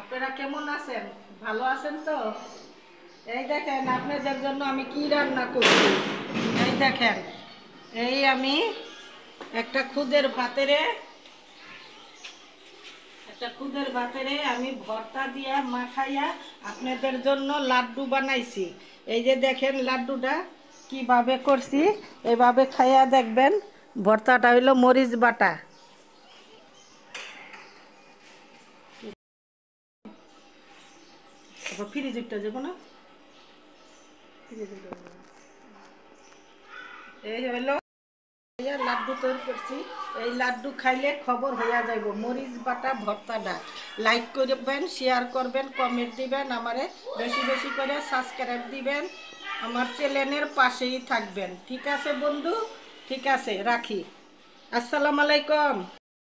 আপনারা কেমন আছেন? ভালো আছেন তো? এই দেখেন আপনাদের জন্য আমি কি রান্না করছি। এই দেখেন, এই আমি একটা খুদের ভাতেরে আমি ভর্তা দিয়া মাখাইয়া আপনাদের জন্য লাড্ডু বানাইছি। এই যে দেখেন লাড্ডুটা কিভাবে করছি, এভাবে খাইয়া দেখবেন। ভর্তাটা হইলো মরিচ বাটা। ফ্রিজটা যাবো না, এই হইলো লাড্ডু তৈরি করছি। এই লাড্ডু খাইলে খবর হইয়া যাইব। মরিচ বাটা ভর্তাটা লাইক করবেন, শেয়ার করবেন, কমেন্ট দিবেন, আমারে বেশি বেশি করে সাবস্ক্রাইব দিবেন, আমার চ্যানেলের পাশেই থাকবেন। ঠিক আছে বন্ধু, ঠিক আছে, রাখি। আসসালামু আলাইকুম।